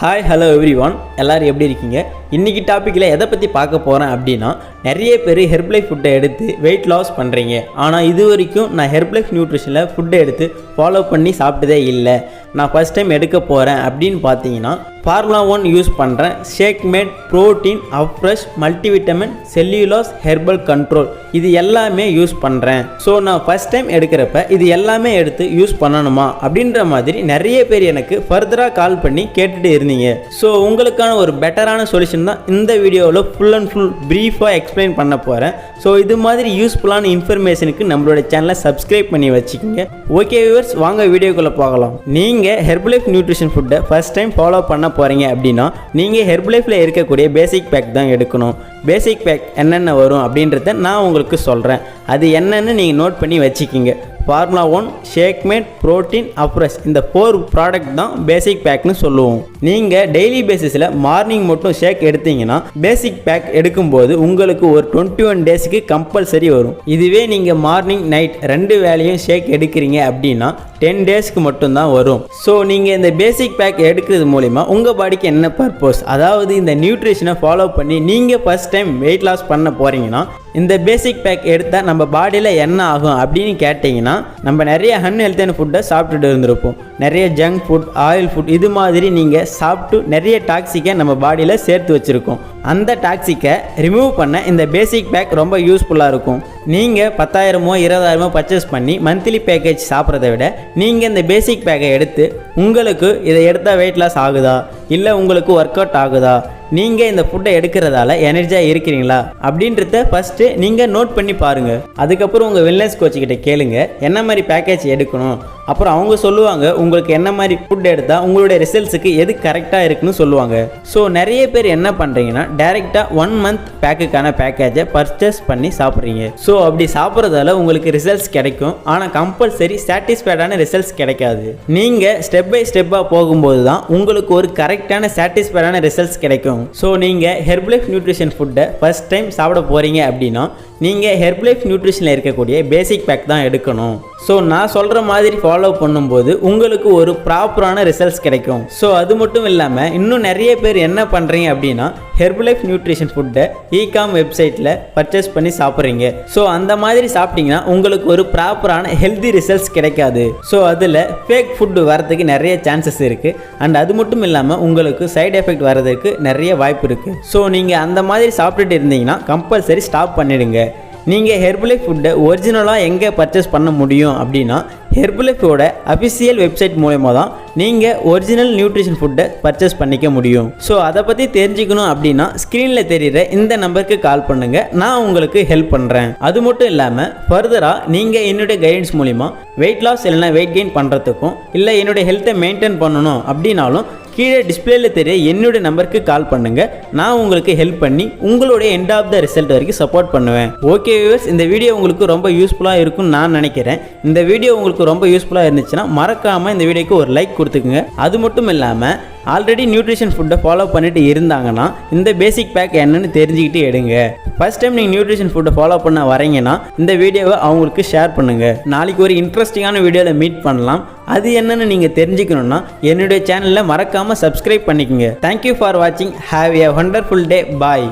Hi hello everyone, எல்லோரும் எப்படி இருக்கீங்க? இன்றைக்கி டாப்பிக்கில் எதை பற்றி பார்க்க போகிறேன் அப்படின்னா, நிறைய பேர் ஹெர்பலைஃப் ஃபுட்டை எடுத்து வெயிட் லாஸ் பண்ணுறீங்க. ஆனால் இது வரைக்கும் நான் ஹெர்பலைஃப் நியூட்ரிஷனில் ஃபுட்டை எடுத்து ஃபாலோ பண்ணி சாப்பிட்டதே இல்லை. நான் ஃபஸ்ட் டைம் எடுக்க போகிறேன் அப்படின்னு பார்த்தீங்கன்னா, ஃபார்முலா 1 யூஸ் பண்ணுறேன். Shake mate, protein, afresh, multivitamin, cell u loss, herbal control இது எல்லாமே யூஸ் பண்ணுறேன். ஸோ நான் ஃபஸ்ட் டைம் எடுக்கிறப்ப இது எல்லாமே எடுத்து யூஸ் பண்ணணுமா அப்படின்ற மாதிரி நிறைய பேர் எனக்கு ஃபர்தராக கால் பண்ணி கேட்டுட்டு இருந்தீங்க. ஸோ உங்களுக்கான ஒரு பெட்டரான சொல்யூஷன் தான் இந்த வீடியோவில் ஃபுல் அண்ட் ஃபுல் ப்ரீஃபாக எக்ஸ்பிளைன் பண்ண போகிறேன். ஸோ இது மாதிரி யூஸ்ஃபுல்லான இன்ஃபர்மேஷனுக்கு நம்மளோட சேனலை சப்ஸ்கிரைப் பண்ணி வச்சுக்கோங்க. ஓகே வியூவர்ஸ், வாங்க வீடியோக்குள்ளே பார்க்கலாம். நீங்கள் ஹெர்பலைஃப் நியூட்ரிஷன் ஃபுட்டை ஃபஸ்ட் டைம் ஃபாலோ பண்ண போகிறீங்க அப்படின்னா நீங்கள் ஹெர்பலைஃப்பில் இருக்கக்கூடிய பேசிக் பேக் தான் எடுக்கணும். பேசிக் பேக் என்னென்ன வரும் அப்படின்றத நான் உங்களுக்கு சொல்கிறேன். அது என்னென்னு நீங்கள் நோட் பண்ணி வச்சுக்கிங்க. ஃபார்முலா 1, ஷேக் மேட், ப்ரோட்டீன், அப்ரெஷ் இந்த 4 ப்ராடக்ட் தான் பேசிக் பேக்னு சொல்லுவோம். நீங்கள் டெய்லி பேசிஸில் மார்னிங் மட்டும் ஷேக் எடுத்தீங்கன்னா பேசிக் பேக் எடுக்கும்போது உங்களுக்கு ஒரு 21 டேஸுக்கு கம்பல்சரி வரும். இதுவே நீங்கள் மார்னிங் நைட் 2 வேளையும் ஷேக் எடுக்கிறீங்க அப்படின்னா 10 டேஸ்க்கு மட்டும்தான் வரும். ஸோ நீங்கள் இந்த பேசிக் பேக் எடுக்கிறது மூலிமா உங்கள் பாடிக்கு என்ன பர்பஸ், அதாவது இந்த நியூட்ரிஷனை ஃபாலோ பண்ணி நீங்கள் ஃபஸ்ட் டைம் வெயிட் லாஸ் பண்ண போகிறீங்கன்னா இந்த பேசிக் பேக் எடுத்தால் நம்ம பாடியில் என்ன ஆகும் அப்படின்னு கேட்டிங்கன்னா, நம்ம நிறைய அன்ஹெல்த்தியான ஃபுட்டை சாப்பிட்டுட்டு இருந்திருப்போம். நிறைய ஜங்க் ஃபுட், ஆயில் ஃபுட் இது மாதிரி நீங்கள் சாப்பிட்டு நிறைய டாக்ஸிக்கை நம்ம பாடியில் சேர்த்து வச்சுருக்கோம். அந்த டாக்ஸிக்கை ரிமூவ் பண்ண இந்த பேசிக் பேக் ரொம்ப யூஸ்ஃபுல்லாக இருக்கும். நீங்கள் 10,000மோ 20,000மோ பர்ச்சேஸ் பண்ணி மந்த்லி பேக்கேஜ் சாப்பிட்றத விட நீங்கள் இந்த பேசிக் பேக்கை எடுத்து உங்களுக்கு இதை எடுத்தால் வெயிட் லாஸ் ஆகுதா, இல்லை உங்களுக்கு ஒர்க் அவுட் ஆகுதா, நீங்கள் இந்த ஃபுட்டை எடுக்கிறதால எனர்ஜியாக இருக்கிறீங்களா அப்படின்றத ஃபஸ்ட்டு நீங்கள் நோட் பண்ணி பாருங்கள். அதுக்கப்புறம் உங்கள் வெல்னஸ் கோச்சுக்கிட்ட கேளுங்க என்ன மாதிரி பேக்கேஜ் எடுக்கணும். அப்புறம் அவங்க சொல்லுவாங்க உங்களுக்கு என்ன மாதிரி ஃபுட் எடுத்தால் உங்களுடைய ரிசல்ட்ஸுக்கு எது கரெக்டாக இருக்குன்னு சொல்லுவாங்க. ஸோ நிறைய பேர் என்ன பண்ணுறீங்கன்னா டைரெக்டாக 1 மந்த் பேக்குக்கான பேக்கேஜை பர்ச்சேஸ் பண்ணி சாப்பிட்றீங்க. ஸோ அப்படி சாப்பிட்றதால உங்களுக்கு ரிசல்ட்ஸ் கிடைக்கும், ஆனால் கம்பல்சரி சாட்டிஸ்ஃபைடான ரிசல்ட்ஸ் கிடைக்காது. நீங்கள் ஸ்டெப் பை ஸ்டெப்பாக போகும்போது தான் உங்களுக்கு ஒரு கரெக்டான சாட்டிஸ்ஃபைடான ரிசல்ட்ஸ் கிடைக்கும். ஸோ நீங்கள் ஹெர்பலைஃப் நியூட்ரிஷன் ஃபுட்டை ஃபஸ்ட் டைம் சாப்பிட போகிறீங்க அப்படின்னா நீங்கள் ஹெர்பலைஃப் நியூட்ரிஷனில் இருக்கக்கூடிய பேசிக் பேக் தான் எடுக்கணும். ஸோ நான் சொல்கிற மாதிரி ஃபாலோ பண்ணும்போது உங்களுக்கு ஒரு ப்ராப்பரான ரிசல்ட்ஸ் கிடைக்கும். ஸோ அது மட்டும் இல்லாமல் இன்னும் நிறைய பேர் என்ன பண்ணுறீங்க அப்படின்னா ஹெர்பலைஃப் நியூட்ரிஷன் ஃபுட்டை இகாம் வெப்சைட்டில் பர்ச்சேஸ் பண்ணி சாப்பிட்றீங்க. ஸோ அந்த மாதிரி சாப்பிட்டிங்கன்னா உங்களுக்கு ஒரு ப்ராப்பரான ஹெல்தி ரிசல்ட்ஸ் கிடைக்காது. ஸோ அதில் ஃபேக் ஃபுட்டு வரதுக்கு நிறைய சான்சஸ் இருக்குது. அண்ட் அது மட்டும் இல்லாமல் உங்களுக்கு சைடு எஃபெக்ட் வர்றதுக்கு நிறைய வாய்ப்பு இருக்குது. ஸோ நீங்கள் அந்த மாதிரி சாப்பிட்டுட்டு இருந்தீங்கன்னா கம்பல்சரி ஸ்டாப் பண்ணிடுங்க. நீங்கள் ஹெர்பலைஃப் ஃபுட்டை ஒரிஜினலாக எங்கே பர்ச்சேஸ் பண்ண முடியும் அப்படின்னா ஹெர்பலைஃபோட அஃபிஷியல் வெப்சைட் மூலமாக தான் நீங்கள் ஒரிஜினல் நியூட்ரிஷன் ஃபுட்டை பர்ச்சேஸ் பண்ணிக்க முடியும். ஸோ அதை பற்றி தெரிஞ்சுக்கணும் அப்படின்னா ஸ்க்ரீனில் தெரிகிற இந்த நம்பருக்கு கால் பண்ணுங்கள், நான் உங்களுக்கு ஹெல்ப் பண்ணுறேன். அது மட்டும் இல்லாமல் ஃபர்தராக நீங்கள் என்னுடைய கைடன்ஸ் மூலிமா வெயிட் லாஸ் இல்லைனா வெயிட் கெயின் பண்ணுறதுக்கும் இல்லை என்னுடைய ஹெல்த்தை மெயின்டைன் பண்ணணும் அப்படின்னாலும் கீழே டிஸ்பிளேல தெரிய என்னுடைய நம்பருக்கு கால் பண்ணுங்கள். நான் உங்களுக்கு ஹெல்ப் பண்ணி உங்களுடைய எண்ட் ஆஃப் த ரிசல்ட் வரைக்கும் சப்போர்ட் பண்ணுவேன். ஓகே வியூவர்ஸ், இந்த வீடியோ உங்களுக்கு ரொம்ப யூஸ்ஃபுல்லாக இருக்கும்னு நான் நினைக்கிறேன். இந்த வீடியோ உங்களுக்கு ரொம்ப யூஸ்ஃபுல்லாக இருந்துச்சுன்னா மறக்காமல் இந்த வீடியோக்கு ஒரு லைக் கொடுத்துக்குங்க. அது மட்டும் இல்லாமல் ஆல்ரெடி நியூட்ரிஷன் ஃபுட்டை ஃபாலோ பண்ணிட்டு இருந்தாங்கன்னா இந்த பேசிக் பேக் என்னன்னு தெரிஞ்சுக்கிட்டு எடுங்க. ஃபர்ஸ்ட் டைம் நீங்கள் நியூட்ரிஷன் ஃபுட்டை ஃபாலோ பண்ண வரீங்கன்னா இந்த வீடியோவை அவங்களுக்கு ஷேர் பண்ணுங்கள். நாளைக்கு ஒரு இன்ட்ரெஸ்டிங்கான வீடியோவில் மீட் பண்ணலாம். அது என்னன்னு நீங்கள் தெரிஞ்சுக்கணுன்னா என்னுடைய சேனலில் மறக்காமல் சப்ஸ்கிரைப் பண்ணிக்கோங்க. தேங்க்யூ ஃபார் வாட்சிங். Have a wonderful day. Bye.